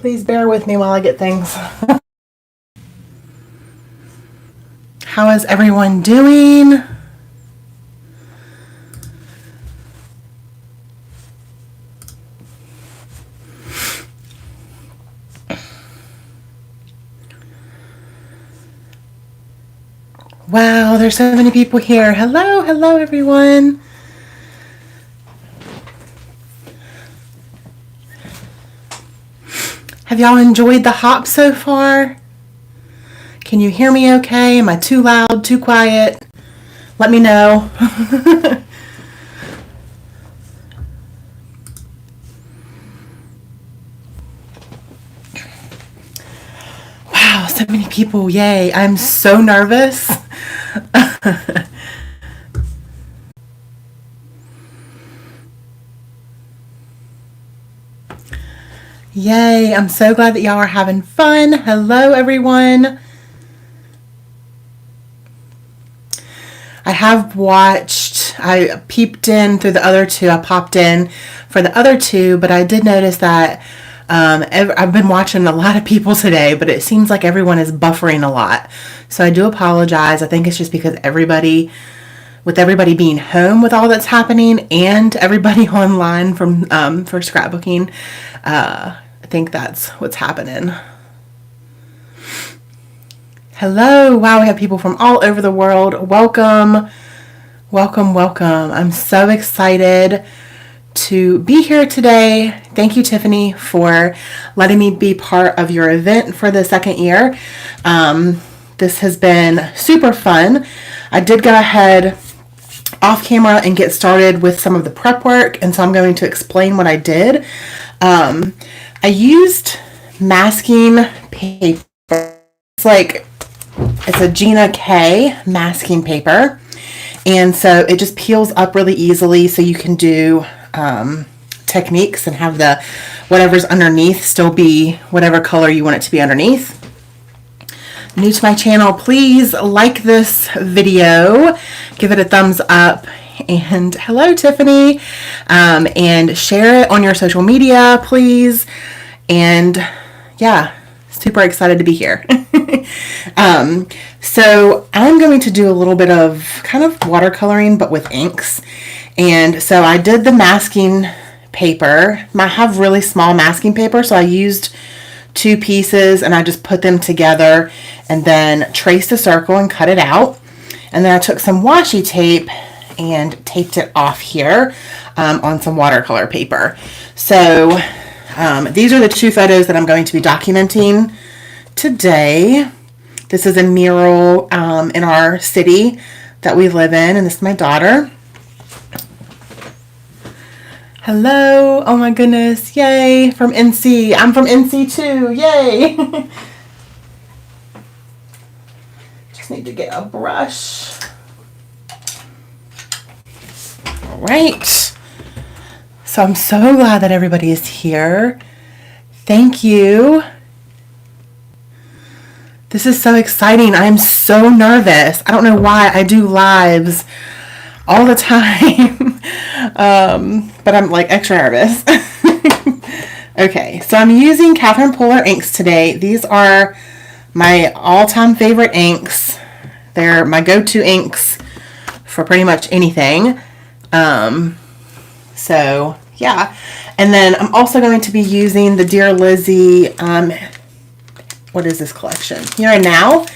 Please bear with me while I get things. How is everyone doing? Wow, there's so many people here. Hello, hello everyone. Have y'all enjoyed the hop so far? Can you hear me okay? Am I too loud, too quiet? Let me know. Wow, so many people. Yay. I'm so nervous. Yay, I'm so glad that y'all are having fun. Hello, everyone. I peeped in through the other two. I popped in for the other two, but I did notice that I've been watching a lot of people today, but it seems like everyone is buffering a lot. So I do apologize. I think it's just because everybody being home with all that's happening and everybody online for scrapbooking, I think that's what's happening. Hello. Wow, we have people from all over the world. Welcome. Welcome, welcome. I'm so excited to be here today. Thank you, Tiffany, for letting me be part of your event for the second year. This has been super fun. I did go ahead off camera and get started with some of the prep work, and so I'm going to explain what I did. I used masking paper. It's a Gina K masking paper, and so it just peels up really easily, so you can do techniques and have the whatever's underneath still be whatever color you want it to be underneath. New to my channel, please like this video, give it a thumbs up, and hello, Tiffany, and share it on your social media, please. And yeah, super excited to be here. So I'm going to do a little bit of kind of watercoloring, but with inks. And so I did the masking paper. I have really small masking paper, so I used 2 pieces and I just put them together and then traced a circle and cut it out. And then I took some washi tape and taped it off here on some watercolor paper. So these are the 2 photos that I'm going to be documenting today. This is a mural in our city that we live in, and this is my daughter. Hello, oh my goodness, yay, from NC. I'm from NC too, yay. Just need to get a brush. All right. So I'm so glad that everybody is here. Thank you. This is so exciting. I'm so nervous. I don't know why. I do lives all the time. But I'm like extra nervous. Okay, so I'm using Catherine Pooler inks today. These are my all-time favorite inks. They're my go-to inks for pretty much anything. So yeah, and then I'm also going to be using the Dear Lizzy, what is this collection? Here and Now.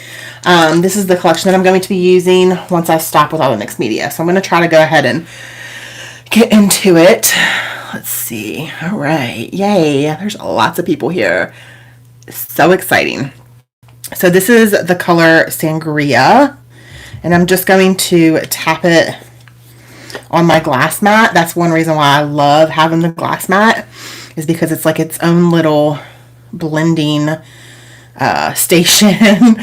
This is the collection that I'm going to be using once I stop with all the mixed media. So I'm going to try to go ahead and get into it. Let's see. All right. Yay. There's lots of people here. So exciting. So this is the color Sangria, and I'm just going to tap it on my glass mat. That's one reason why I love having the glass mat, is because it's like its own little blending station.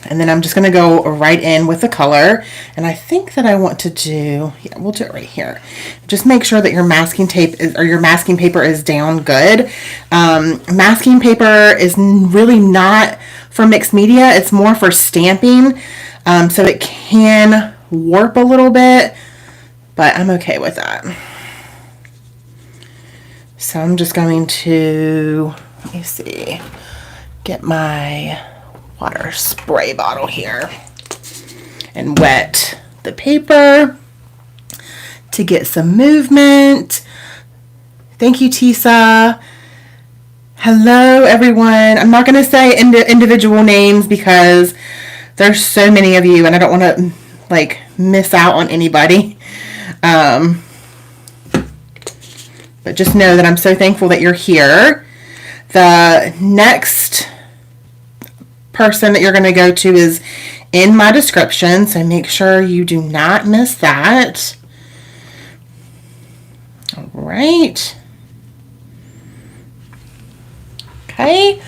And then I'm just going to go right in with the color. And I think that I want to do, yeah, we'll do it right here. Just make sure that your masking tape is, or your masking paper is down good. Masking paper is really not for mixed media. It's more for stamping. So it can warp a little bit, but I'm okay with that. So I'm just going to Let me see. Get my water spray bottle here and wet the paper to get some movement. Thank you, Tisa. Hello, everyone. I'm not going to say individual names because there's so many of you and I don't want to like miss out on anybody. But just know that I'm so thankful that you're here. The next person that you're going to go to is in my description, so make sure you do not miss that. All right. Okay.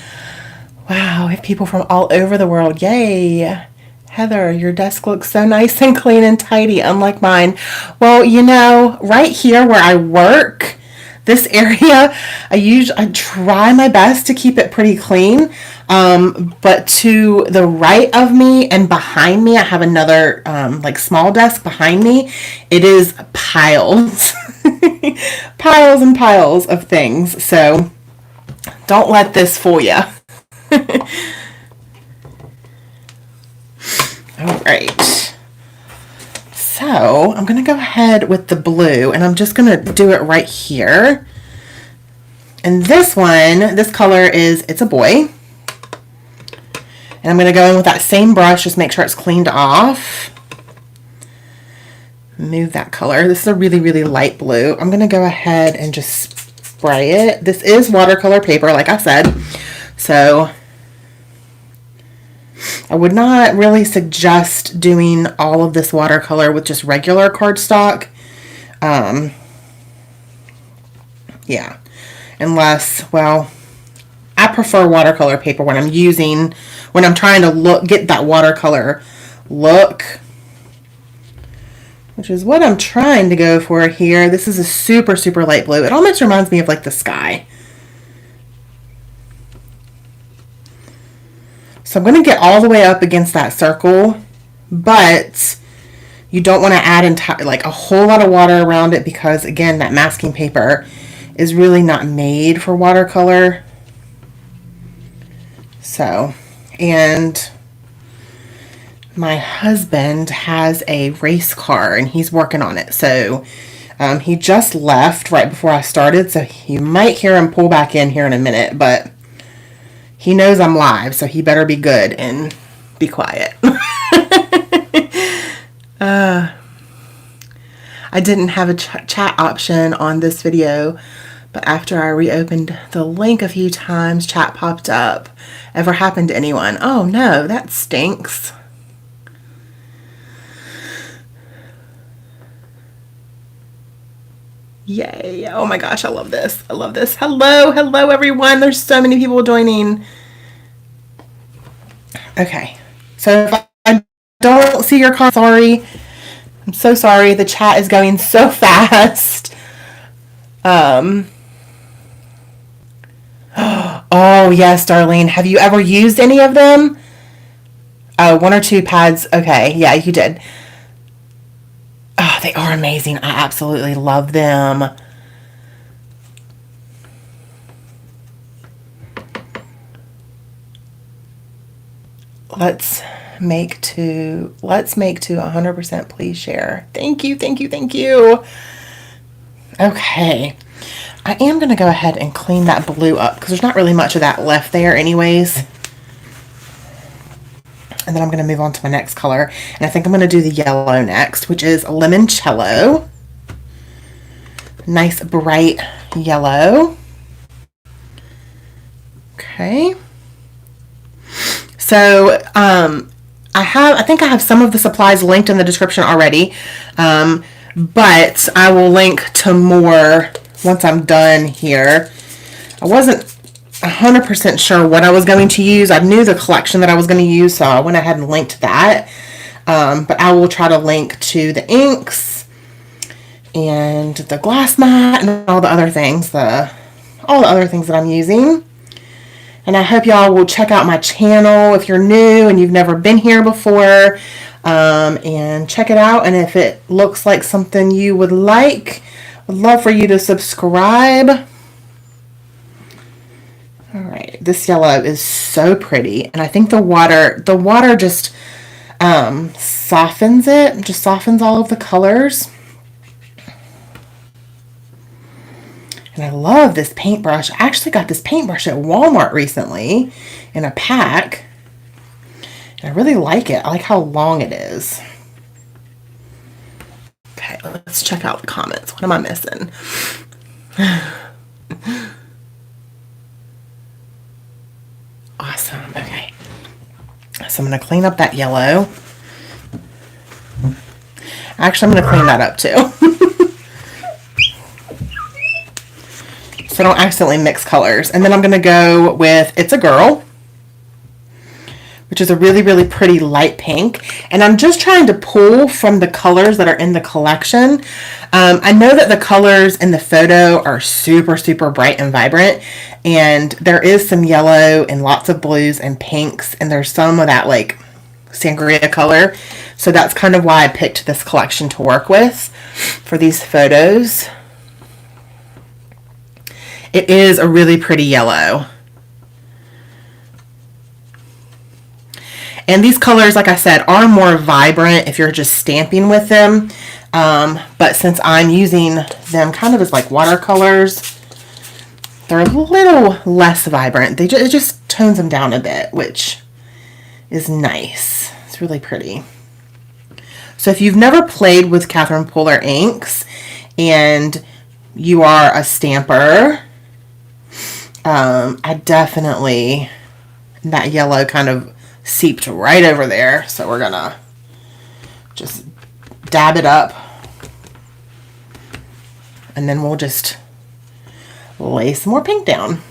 Wow, we have people from all over the world. Yay. Heather, your desk looks so nice and clean and tidy, unlike mine. Well, you know, right here where I work, this area, I try my best to keep it pretty clean. But to the right of me and behind me, I have another like small desk behind me. It is piles, piles and piles of things. So don't let this fool you. All right. So I'm going to go ahead with the blue and I'm just going to do it right here. And this one, this color is It's a Boy. And I'm going to go in with that same brush, just make sure it's cleaned off. Move that color. This is a really, really light blue. I'm going to go ahead and just spray it. This is watercolor paper, like I said. So I would not really suggest doing all of this watercolor with just regular cardstock. Yeah. Unless, well, I prefer watercolor paper when I'm trying to get that watercolor look, which is what I'm trying to go for here. This is a super, super light blue. It almost reminds me of like the sky. So I'm going to get all the way up against that circle, but you don't want to add like a whole lot of water around it because, again, that masking paper is really not made for watercolor. So, and my husband has a race car and he's working on it. So he just left right before I started. So you might hear him pull back in here in a minute, but he knows I'm live. So he better be good and be quiet. I didn't have a chat option on this video, but after I reopened the link a few times, chat popped up. Ever happened to anyone? Oh no, that stinks. Yay. Oh my gosh, I love this. I love this. Hello, hello everyone. There's so many people joining. Okay, so if I don't see your call, sorry. I'm so sorry. The chat is going so fast. Oh yes, Darlene. Have you ever used any of them? Oh, 1 or 2 pads. Okay, yeah, you did. Oh, they are amazing. I absolutely love them. Let's make to 100%, please share. Thank you, thank you, thank you. Okay. I am going to go ahead and clean that blue up because there's not really much of that left there anyways. And then I'm going to move on to my next color. And I think I'm going to do the yellow next, which is Limoncello. Nice bright yellow. Okay. So I think I have some of the supplies linked in the description already. But I will link to more once I'm done here. I wasn't 100% sure what I was going to use. I knew the collection that I was going to use, so I went ahead and linked that. But I will try to link to the inks and the glass mat and all the other things, that I'm using. And I hope y'all will check out my channel if you're new and you've never been here before. And check it out. And if it looks like something you would like, I'd love for you to subscribe. All this yellow is so pretty. And I think the water just softens it, just softens all of the colors. And I love this paintbrush. I actually got this paintbrush at Walmart recently in a pack. And I really like it. I like how long it is. Okay, let's check out the comments. What am I missing? Awesome. Okay. So I'm going to clean up that yellow. Actually, I'm going to clean that up too. So I don't accidentally mix colors. And then I'm going to go with It's a Girl, which is a really, really pretty light pink. And I'm just trying to pull from the colors that are in the collection. I know that the colors in the photo are super, super bright and vibrant. And there is some yellow and lots of blues and pinks. And there's some of that like sangria color. So that's kind of why I picked this collection to work with for these photos. It is a really pretty yellow. And these colors, like I said, are more vibrant if you're just stamping with them. But since I'm using them kind of as like watercolors, they're a little less vibrant. It just tones them down a bit, which is nice. It's really pretty. So if you've never played with Catherine Pooler inks and you are a stamper, I definitely, that yellow kind of seeped right over there. So we're gonna just dab it up and then we'll just lay some more pink down.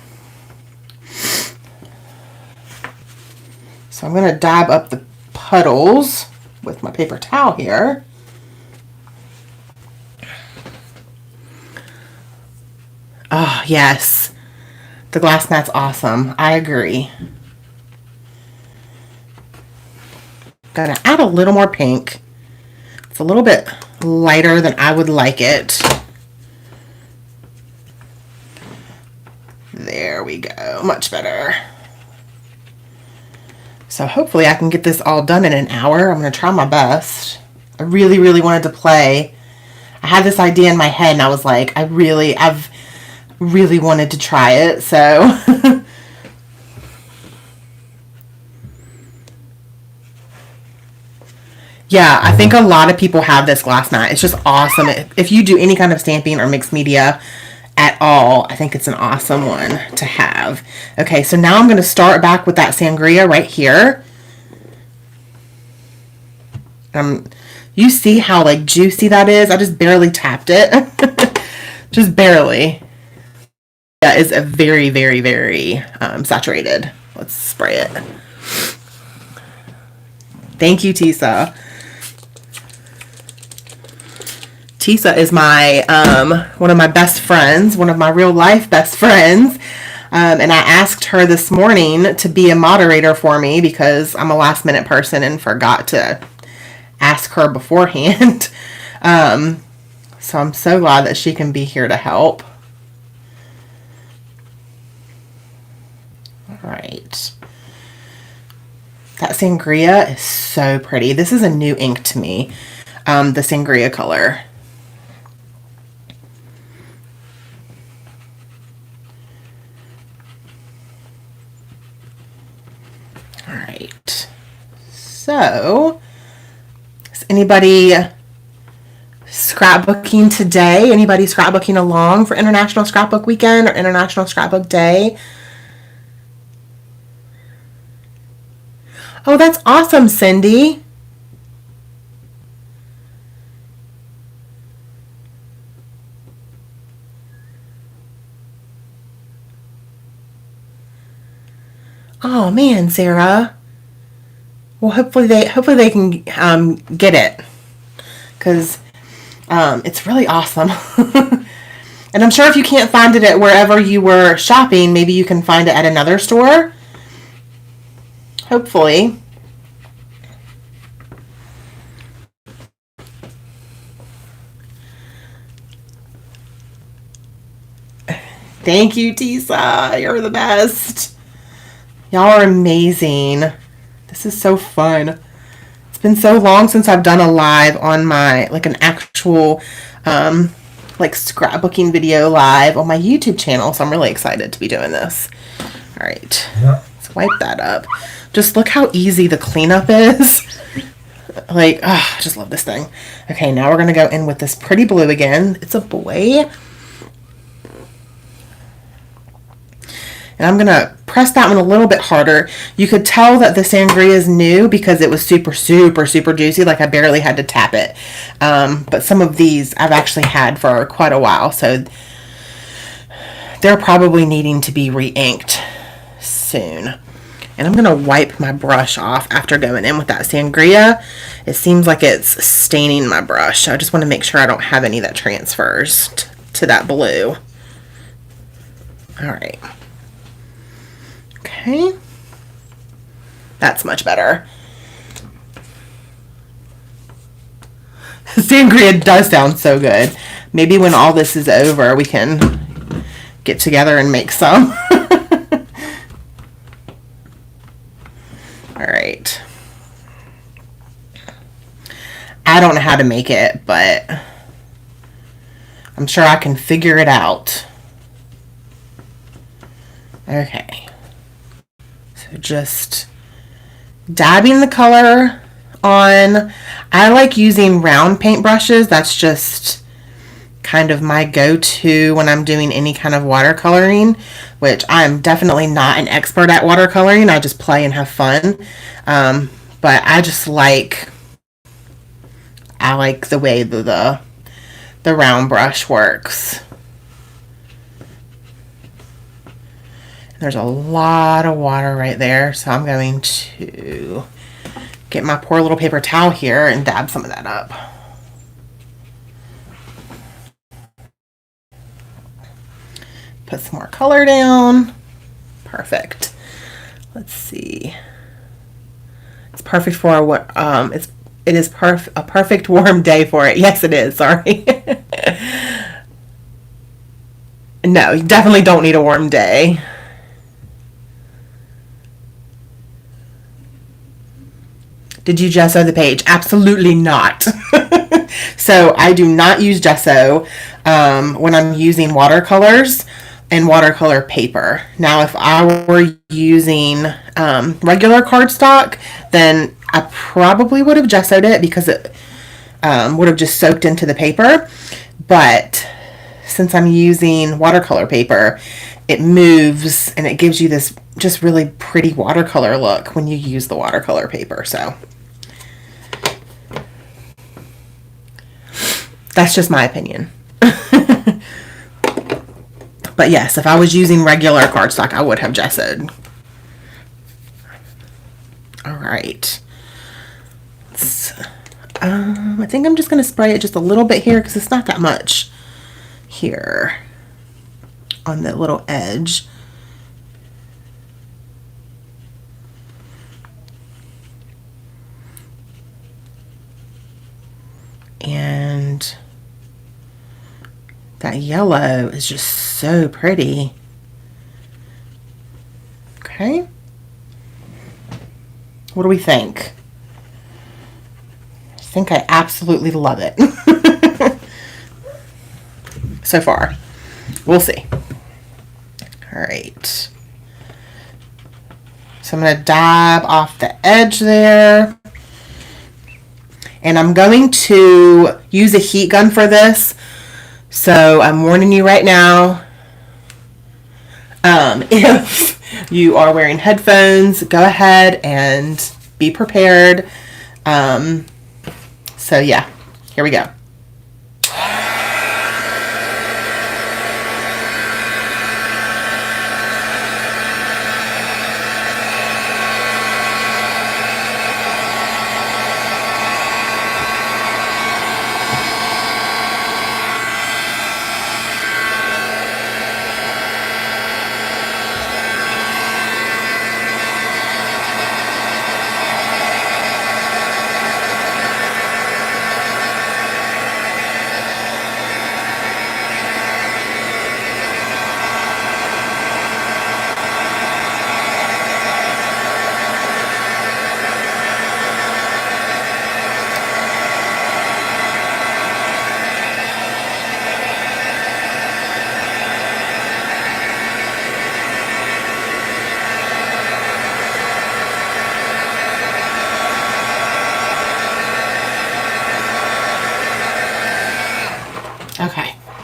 So I'm gonna dab up the puddles with my paper towel here. Oh, yes. The glass mat's awesome. I agree. Gonna add a little more pink. It's a little bit lighter than I would like it. There we go. Much better. So hopefully I can get this all done in an hour. I'm gonna try my best. I really, really wanted to play. I had this idea in my head and I was like, I've really wanted to try it, so yeah, I think a lot of people have this glass mat. It's just awesome. If you do any kind of stamping or mixed media at all, I think it's an awesome one to have. Okay, so now I'm going to start back with that sangria right here. You see how like juicy that is? I just barely tapped it. Just barely. That is a very, very, very saturated. Let's spray it. Thank you, Tisa. Tisa is my one of my best friends, one of my real life best friends. And I asked her this morning to be a moderator for me because I'm a last minute person and forgot to ask her beforehand. So I'm so glad that she can be here to help. Right. That sangria is so pretty. This is a new ink to me, the sangria color. All right. So, is anybody scrapbooking today? Anybody scrapbooking along for International Scrapbook Weekend or International Scrapbook Day? Oh, that's awesome, Cindy. Oh man, Sarah. Well, hopefully they can get it, because it's really awesome. And I'm sure if you can't find it at wherever you were shopping, maybe you can find it at another store. Hopefully. Thank you, Tisa. You're the best. Y'all are amazing. This is so fun. It's been so long since I've done a live on my, like an actual, like scrapbooking video live on my YouTube channel. So I'm really excited to be doing this. All right, let's wipe that up. Just look how easy the cleanup is. Like, oh, I just love this thing. Okay, now we're going to go in with this pretty blue again. It's a boy. And I'm going to press that one a little bit harder. You could tell that the sangria is new because it was super, super, super juicy. Like I barely had to tap it. But some of these I've actually had for quite a while. So they're probably needing to be re-inked soon. And I'm going to wipe my brush off after going in with that sangria. It seems like it's staining my brush. So I just want to make sure I don't have any that transfers to that blue. All right. Okay. That's much better. Sangria does sound so good. Maybe when all this is over, we can get together and make some. All right. I don't know how to make it, but I'm sure I can figure it out. Okay. So just dabbing the color on. I like using round paint brushes. That's just kind of my go-to when I'm doing any kind of watercoloring, which I'm definitely not an expert at watercoloring. I just play and have fun. But I just like, the way the round brush works. There's a lot of water right there, so I'm going to get my poor little paper towel here and dab some of that up. Put some more color down. Perfect. Let's see. It's perfect for it is a perfect warm day for it. Yes, it is. Sorry. No, you definitely don't need a warm day. Did you gesso the page? Absolutely not. So I do not use gesso when I'm using watercolors and watercolor paper. Now, if I were using regular cardstock, then I probably would have gessoed it because it would have just soaked into the paper. But since I'm using watercolor paper, it moves and it gives you this just really pretty watercolor look when you use the watercolor paper. So that's just my opinion. But yes, if I was using regular cardstock, I would have gessoed. All right. I think I'm just going to spray it just a little bit here because it's not that much here on the little edge. And that yellow is just so pretty. Okay. What do we think? I think I absolutely love it. So far. We'll see. All right. So I'm going to dab off the edge there. And I'm going to use a heat gun for this. So I'm warning you right now. If you are wearing headphones, go ahead and be prepared. So yeah, here we go.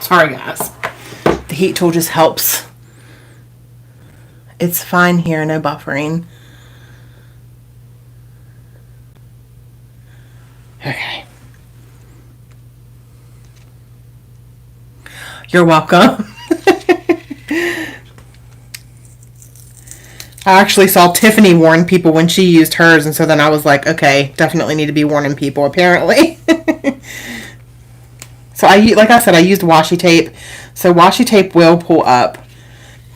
Sorry, guys. The heat tool just helps. It's fine here, no buffering. Okay. You're welcome. I actually saw Tiffany warn people when she used hers, and so then I was like, okay, definitely need to be warning people, apparently. So like I said, I used washi tape. So washi tape will pull up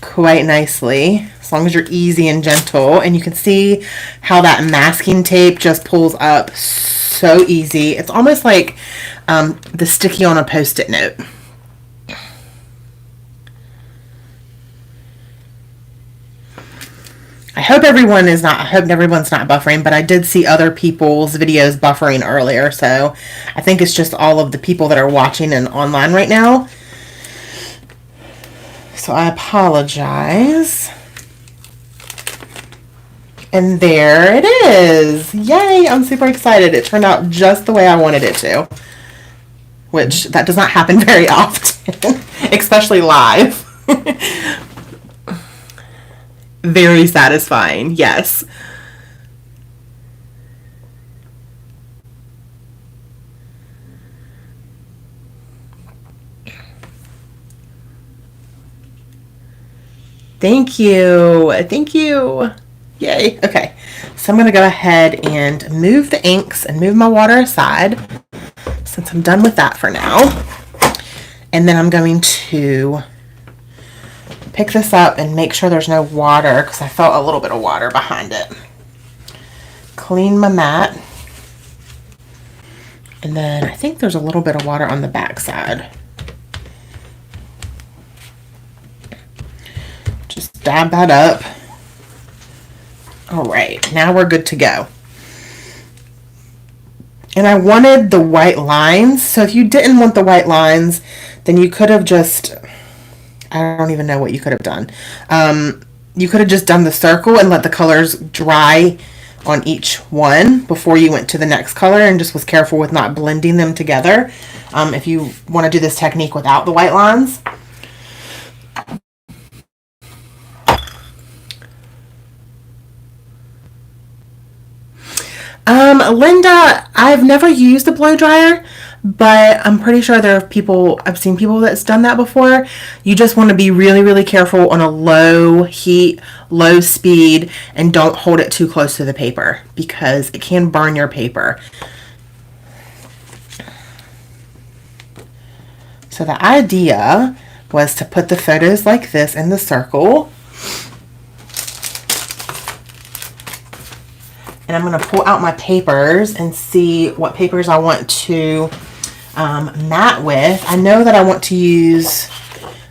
quite nicely, as long as you're easy and gentle. And you can see how that masking tape just pulls up so easy. It's almost like the sticky on a Post-it note. I hope everyone's not buffering, but I did see other people's videos buffering earlier, so I think it's just all of the people that are watching and online right now. So I apologize. And there it is. Yay, I'm super excited. It turned out just the way I wanted it to, which that does not happen very often, especially live. Very satisfying, yes. Thank you. Thank you. Yay. Okay. So I'm going to go ahead and move the inks and move my water aside since I'm done with that for now. And then I'm going to pick this up and make sure there's no water, because I felt a little bit of water behind it. Clean my mat. And then I think there's a little bit of water on the back side. Just dab that up. All right, now we're good to go. And I wanted the white lines, so if you didn't want the white lines, then you could have just, I don't even know what you could have done. You could have just done the circle and let the colors dry on each one before you went to the next color, and just was careful with not blending them together if you want to do this technique without the white lines. Linda, I've never used a blow dryer, but I'm pretty sure there are people, I've seen people that's done that before. You just want to be really, really careful on a low heat, low speed, and don't hold it too close to the paper because it can burn your paper. So the idea was to put the photos like this in the circle. And I'm going to pull out my papers and see what papers I want to mat with. I know that I want to use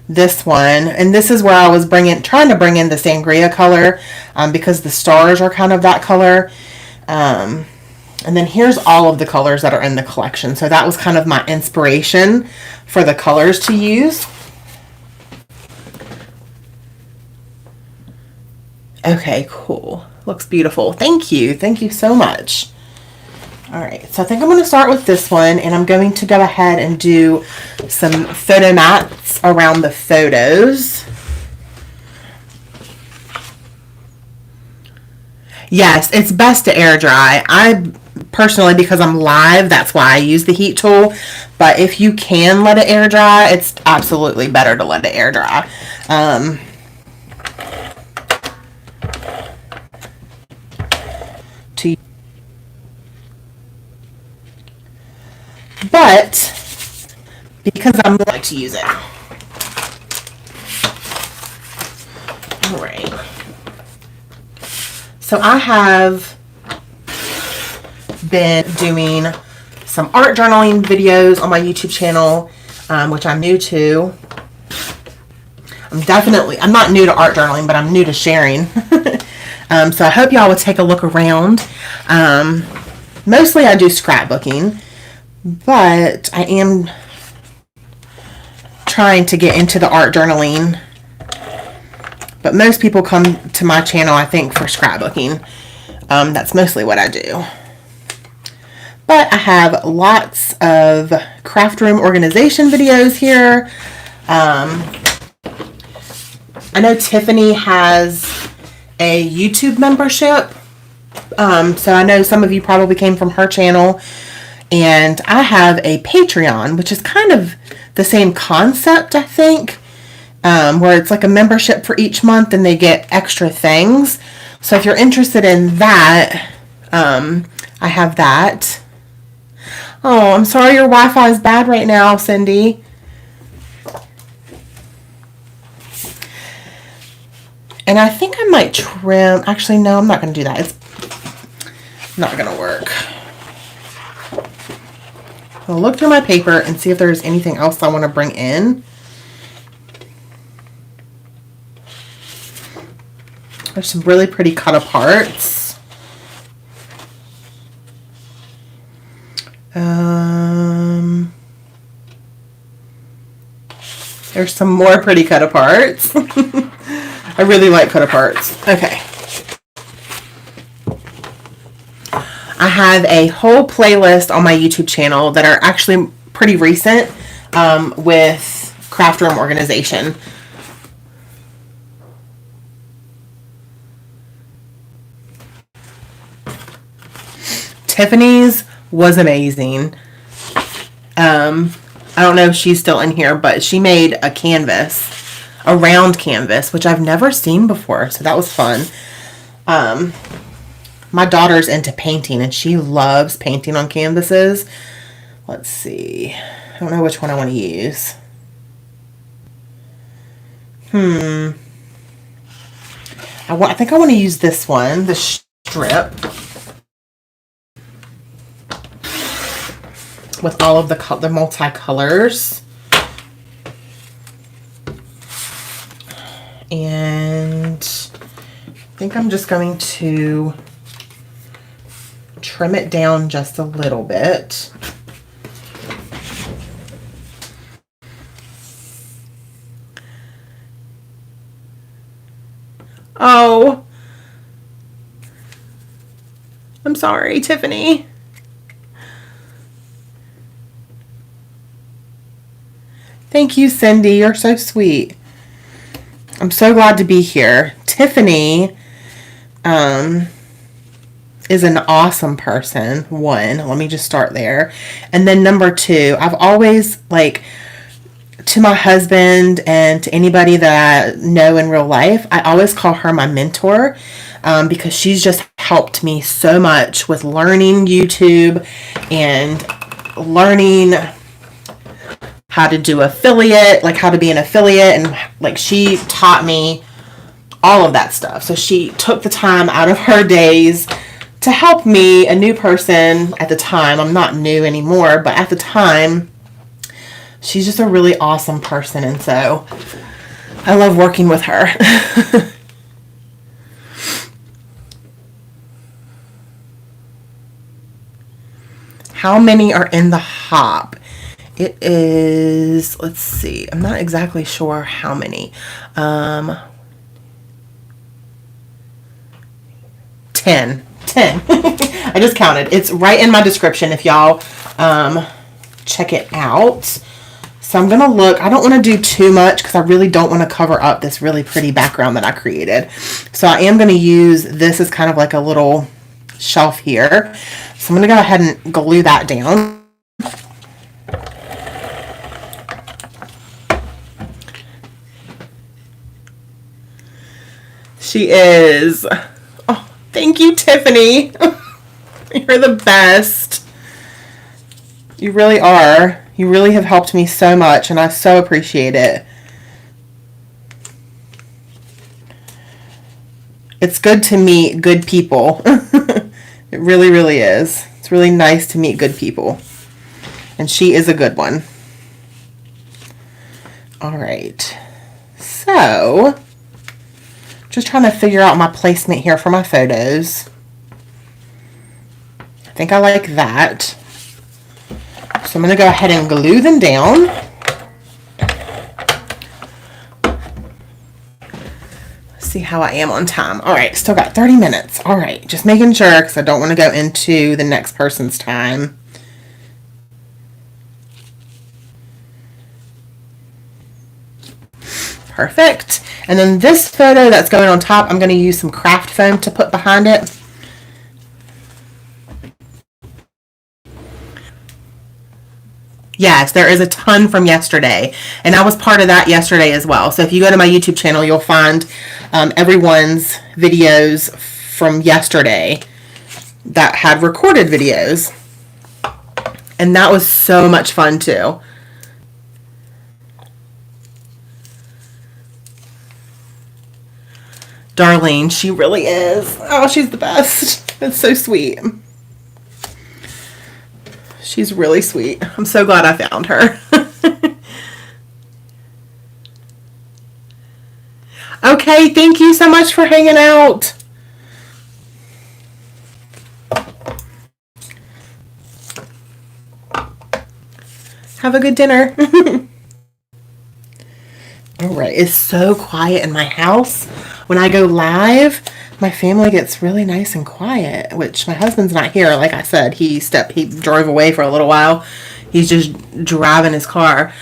this one, and this is where I was trying to bring in the sangria color because the stars are kind of that color. And then here's all of the colors that are in the collection. So that was kind of my inspiration for the colors to use. Okay, cool. Looks beautiful. Thank you. Thank you so much. All right, so I think I'm going to start with this one, and I'm going to go ahead and do some photo mats around the photos. Yes, it's best to air dry. I personally, because I'm live, that's why I use the heat tool. But if you can let it air dry, it's absolutely better to let it air dry. But because I'm like to use it. All right. So I have been doing some art journaling videos on my YouTube channel, which I'm new to. I'm not new to art journaling, but I'm new to sharing. So I hope y'all would take a look around. Mostly I do scrapbooking, but I am trying to get into the art journaling. But most people come to my channel, I think, for scrapbooking. That's mostly what I do. But I have lots of craft room organization videos here. I know Tiffany has a YouTube membership. So I know some of you probably came from her channel. And I have a Patreon, which is kind of the same concept, I think, where it's like a membership for each month and they get extra things. So if you're interested in that, I have that. Oh, I'm sorry your Wi-Fi is bad right now, Cindy. And I think I might trim. Actually, no, I'm not going to do that. It's not going to work. I'll look through my paper and see if there's anything else I want to bring in. There's some really pretty cut aparts. There's some more pretty cut aparts. I really like cut aparts. Okay. I have a whole playlist on my YouTube channel that are actually pretty recent with craft room organization. Tiffany's was amazing. I don't know if she's still in here, but she made a canvas, a round canvas, which I've never seen before. So that was fun. My daughter's into painting and she loves painting on canvases. Let's see. I don't know which one I want to use. I think I want to use this one, the strip. With all of the multicolors. And I think I'm just going to trim it down just a little bit. Oh, I'm sorry, Tiffany. Thank you, Cindy. You're so sweet. I'm so glad to be here. Tiffany is an awesome person. One, let me just start there. And then number two, I've always, like, to my husband and to anybody that I know in real life, I always call her my mentor because she's just helped me so much with learning YouTube and learning how to do affiliate, like how to be an affiliate, and like she taught me all of that stuff. So she took the time out of her days to help me, a new person at the time. I'm not new anymore, but at the time, she's just a really awesome person, and so I love working with her. How many are in the hop? It is, let's see, I'm not exactly sure how many. 10. I just counted. It's right in my description if y'all check it out. So I'm going to look. I don't want to do too much because I really don't want to cover up this really pretty background that I created. So I am going to use this as kind of like a little shelf here. So I'm going to go ahead and glue that down. She is. Oh, thank you, Tiffany. You're the best. You really are. You really have helped me so much, and I so appreciate it. It's good to meet good people. It really, really is. It's really nice to meet good people. And she is a good one. All right. So, just trying to figure out my placement here for my photos. I think I like that. So I'm going to go ahead and glue them down. Let's see how I am on time. All right, still got 30 minutes. All right, just making sure because I don't want to go into the next person's time. Perfect. And then this photo that's going on top, I'm going to use some craft foam to put behind it. Yes, there is a ton from yesterday, and I was part of that yesterday as well. So if you go to my YouTube channel, you'll find everyone's videos from yesterday that had recorded videos, and that was so much fun too. Darlene, she really is. Oh, she's the best. It's so sweet. She's really sweet. I'm so glad I found her. Okay, thank you so much for hanging out. Have a good dinner. All right, it's so quiet in my house. When I go live, my family gets really nice and quiet, which my husband's not here. Like I said, he drove away for a little while. He's just driving his car.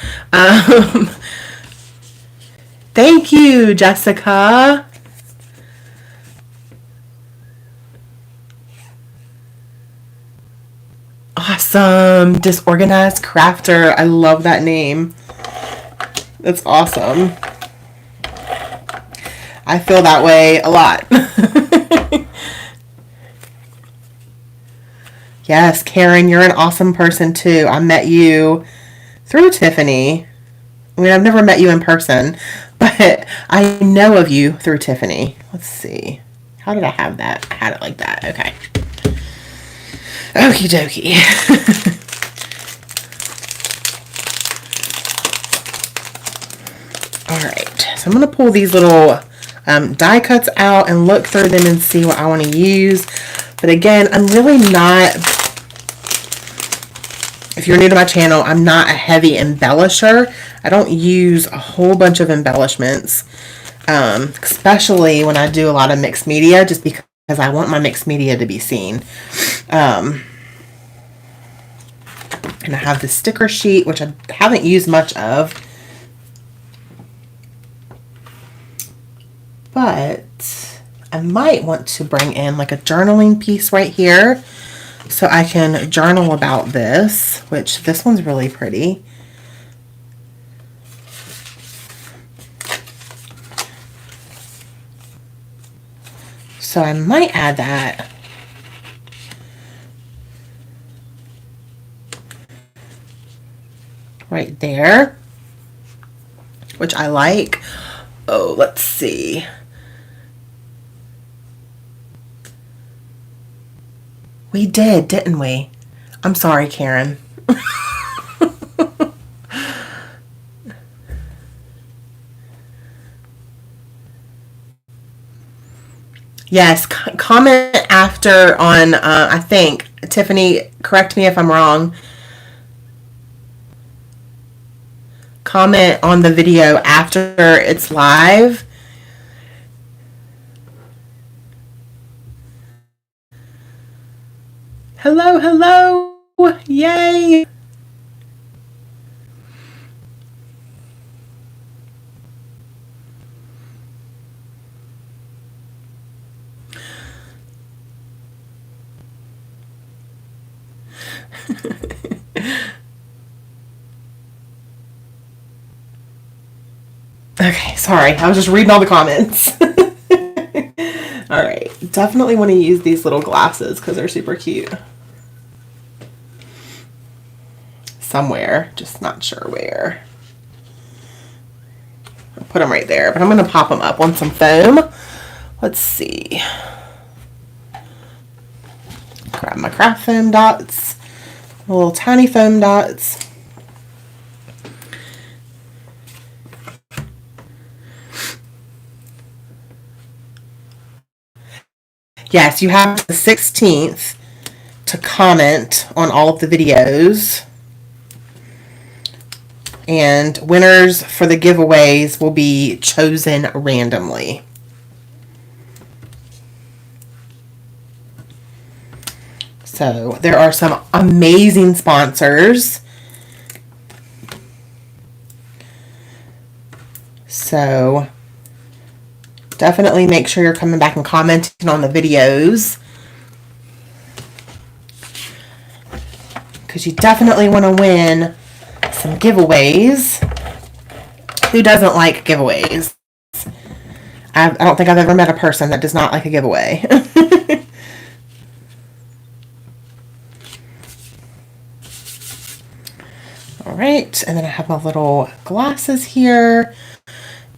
Thank you, Jessica. Awesome. Disorganized Crafter. I love that name. That's awesome. I feel that way a lot. Yes, Karen, you're an awesome person too. I met you through Tiffany. I mean, I've never met you in person, but I know of you through Tiffany. Let's see. How did I have that? I had it like that. Okay. Okie dokie. All right. So I'm going to pull these little die cuts out and look through them and see what I want to use. But again, I'm really not, if you're new to my channel, I'm not a heavy embellisher. I don't use a whole bunch of embellishments, especially when I do a lot of mixed media, just because I want my mixed media to be seen. And I have the sticker sheet, which I haven't used much of. But I might want to bring in like a journaling piece right here so I can journal about this, which this one's really pretty. So I might add that. Right there, which I like. Oh, let's see. We did, didn't we? I'm sorry, Karen. Yes, comment after on, I think, Tiffany, correct me if I'm wrong. Comment on the video after it's live. Hello, hello. Yay. Okay, sorry. I was just reading all the comments. All right. Definitely want to use these little glasses because they're super cute. Somewhere, just not sure where. I'll put them right there, but I'm going to pop them up on some foam. Let's see. Grab my craft foam dots, little tiny foam dots. Yes, you have the 16th to comment on all of the videos. And winners for the giveaways will be chosen randomly. So there are some amazing sponsors. So definitely make sure you're coming back and commenting on the videos, because you definitely want to win some giveaways. Who doesn't like giveaways? I don't think I've ever met a person that does not like a giveaway. All right, and then I have my little glasses here,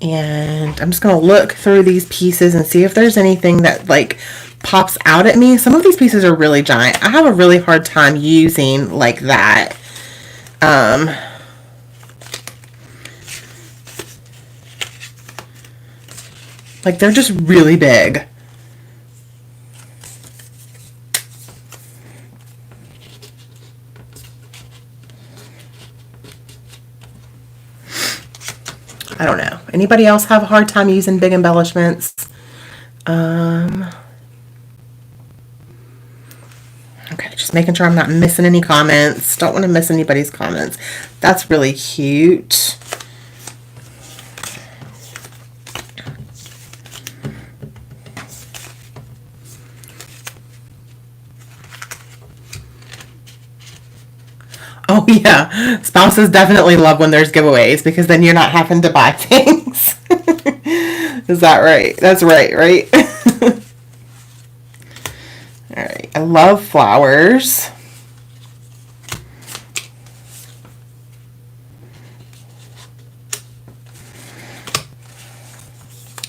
and I'm just going to look through these pieces and see if there's anything that like pops out at me. Some of these pieces are really giant. I have a really hard time using like that. Like they're just really big. I don't know. Anybody else have a hard time using big embellishments? Okay, just making sure I'm not missing any comments. Don't want to miss anybody's comments. That's really cute. Oh yeah, spouses definitely love when there's giveaways, because then you're not having to buy things. Is that right? That's right, right? All right, I love flowers.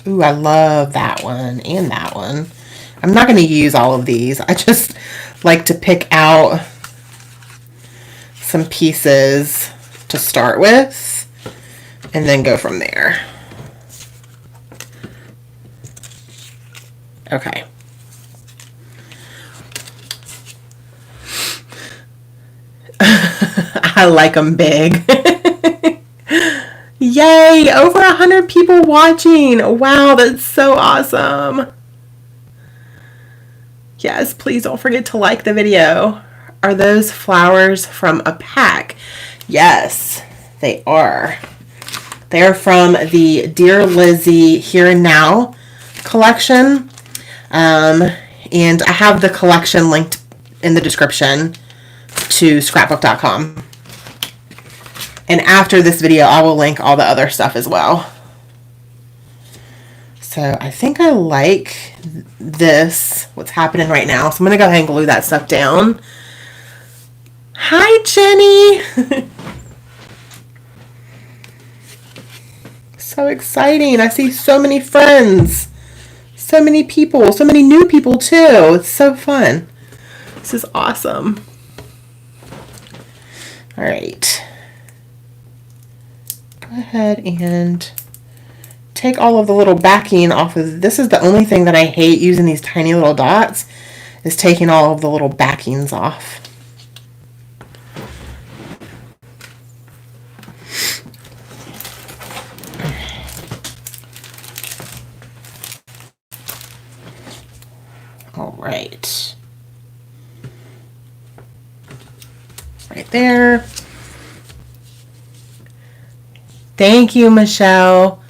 Ooh, I love that one and that one. I'm not going to use all of these. I just like to pick out some pieces to start with and then go from there. Okay. I like them big. Yay! Over 100 people watching. Wow, that's so awesome. Yes, please don't forget to like the video. Are those flowers from a pack? Yes, they are. They are from the Dear Lizzy Here and Now collection. And I have the collection linked in the description to scrapbook.com. And after this video, I will link all the other stuff as well. So I think I like this, what's happening right now. So I'm going to go ahead and glue that stuff down. Hi, Jenny. So exciting. I see so many friends. So many people. So many new people, too. It's so fun. This is awesome. All right. Go ahead and take all of the little backing off of this. Is the only thing that I hate using these tiny little dots, is taking all of the little backings off. All right. Right there. Thank you, Michelle.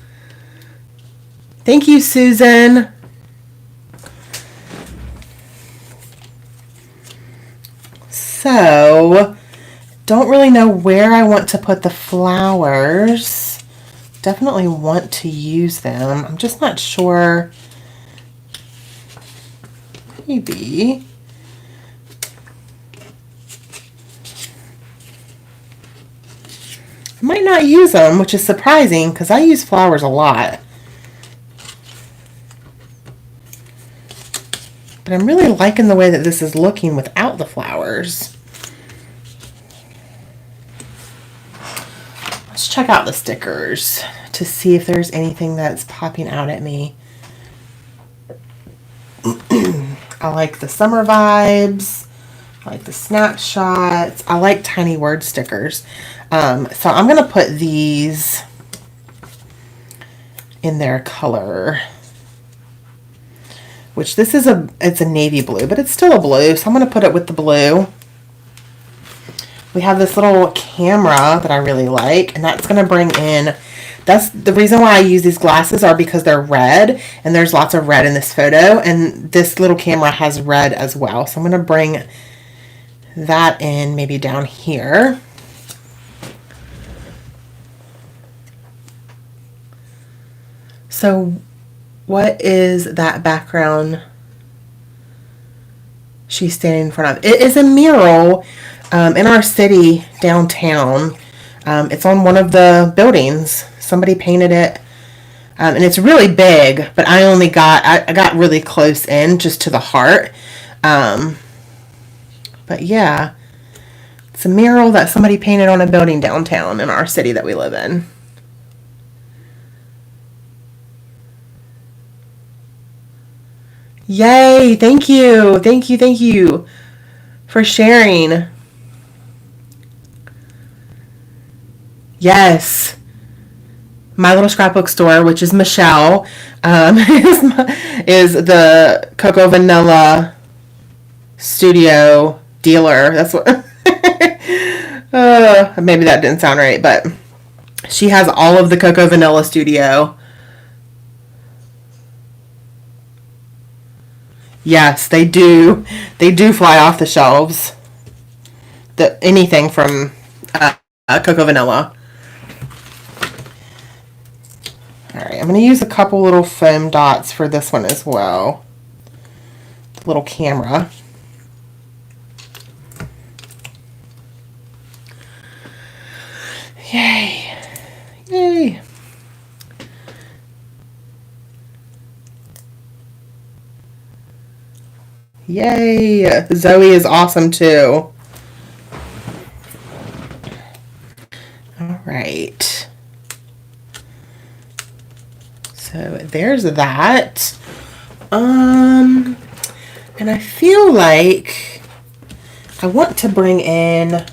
Thank you, Susan. So, don't really know where I want to put the flowers. Definitely want to use them. I'm just not sure. Maybe. I might not use them, which is surprising because I use flowers a lot. But I'm really liking the way that this is looking without the flowers. Let's check out the stickers to see if there's anything that's popping out at me. I like the summer vibes. I like the snapshots. I like tiny word stickers. So I'm going to put these in their color, which this is it's a navy blue, but it's still a blue. So I'm going to put it with the blue. We have this little camera that I really like, and that's going to bring in That's the reason why I use these glasses, are because they're red, and there's lots of red in this photo, and this little camera has red as well. So I'm going to bring that in maybe down here. So what is that background she's standing in front of? It is a mural in our city downtown. It's on one of the buildings. Somebody painted it, and it's really big, but I got really close in just to the heart. But yeah, it's a mural that somebody painted on a building downtown in our city that we live in. Yay, thank you. Thank you for sharing. Yes. My Little Scrapbook Store, which is Michelle, is the Cocoa Vanilla studio dealer. That's what. Maybe that didn't sound right, but she has all of the Cocoa Vanilla studio. Yes, they do. They do fly off the shelves. Anything from Cocoa Vanilla. All right, I'm going to use a couple little foam dots for this one as well. The little camera. Yay. Yay. Yay. Zoe is awesome too. All right. So there's that. And I feel like I want to bring in,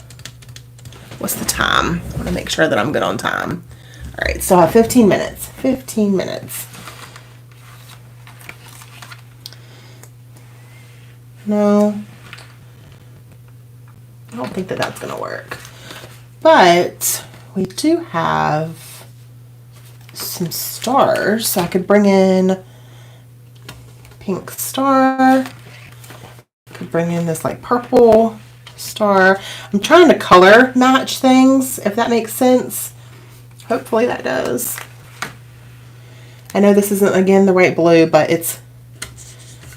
what's the time? I want to make sure that I'm good on time. All right, so I have 15 minutes. 15 minutes. No, I don't think that that's going to work. But we do have some stars, so I could bring in pink star. Could bring in this like purple star. I'm trying to color match things, if that makes sense. Hopefully that does. I know this isn't, again, the right blue, but it's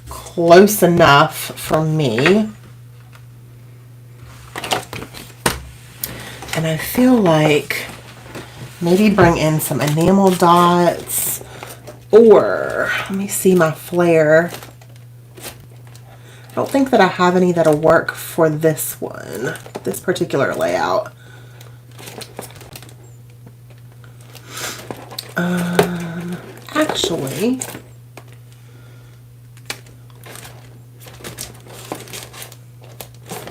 close enough for me. And I feel like maybe bring in some enamel dots, or let me see my flare. I don't think that I have any that'll work for this one, this particular layout. Actually,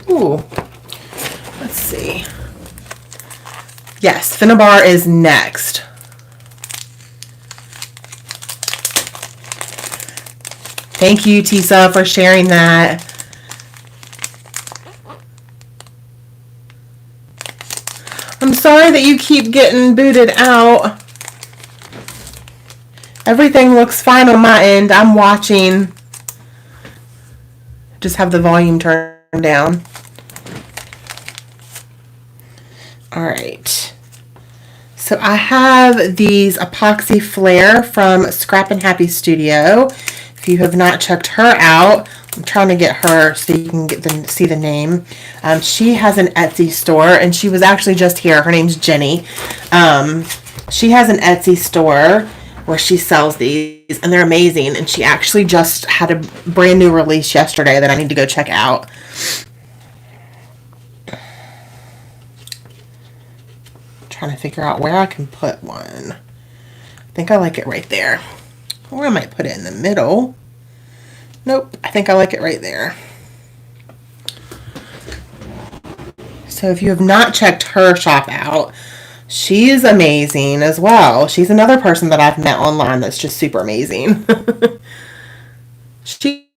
ooh, let's see. Yes, Finnabar is next. Thank you, Tisa, for sharing that. I'm sorry that you keep getting booted out. Everything looks fine on my end. I'm watching. Just have the volume turned down. All right. So I have these epoxy flare from Scrap and Happy Studio. If you have not checked her out, I'm trying to get her so you can see the name. She has an Etsy store, and she was actually just here. Her name's Jenny. She has an Etsy store where she sells these, and they're amazing. And she actually just had a brand new release yesterday that I need to go check out. Trying to figure out where I can put one. I think I like it right there. Or I might put it in the middle. Nope, I think I like it right there. So if you have not checked her shop out, she is amazing as well. She's another person that I've met online that's just super amazing. She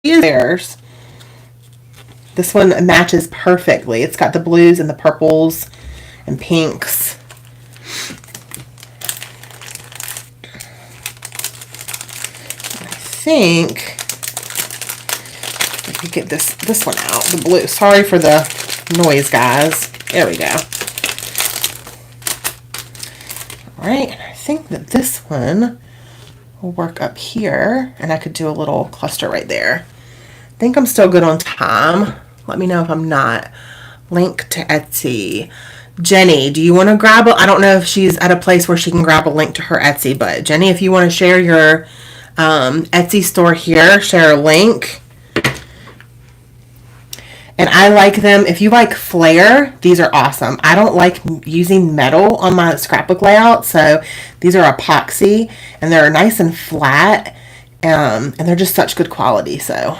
is theirs. This one matches perfectly. It's got the blues and the purples and pinks. think let me get this one out, the blue. Sorry for the noise, guys. There we go. All right, and I think that this one will work up here, and I could do a little cluster right there. I think I'm still good on time. Let me know if I'm not. Link to Etsy. Jenny, do you want to grab I don't know if she's at a place where she can grab a link to her Etsy, but Jenny, if you want to share your Etsy store here, share a link. And I like them. If you like flair, these are awesome. I don't like using metal on my scrapbook layout, so these are epoxy, and they're nice and flat, and they're just such good quality. So,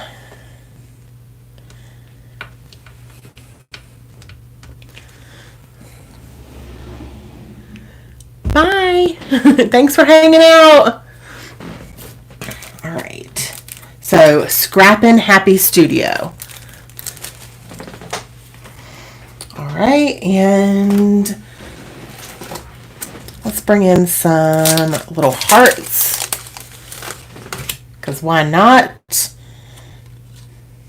bye. Thanks for hanging out. All right. So, Scrappin' Happy Studio. Alright, and let's bring in some little hearts, because why not?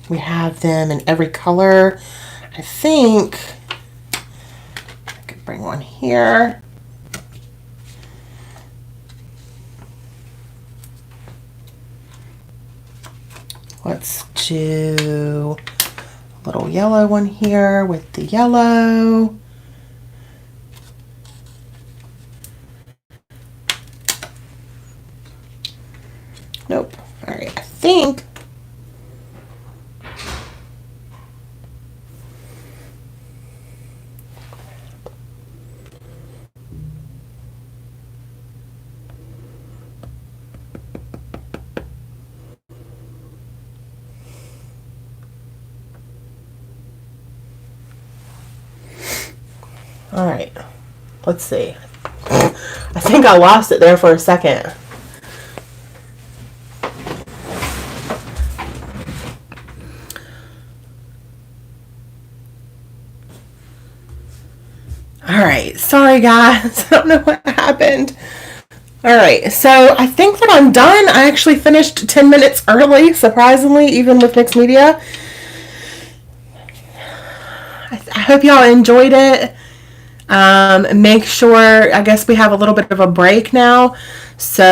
We have them in every color. I think I could bring one here. Let's do little yellow one here with the yellow. Nope. All right, I think all right, let's see. I think I lost it there for a second. All right, sorry guys, I don't know what happened. All right, so I think that I'm done. I actually finished 10 minutes early, surprisingly, even with mixed media. I hope y'all enjoyed it. Make sure, I guess we have a little bit of a break now, so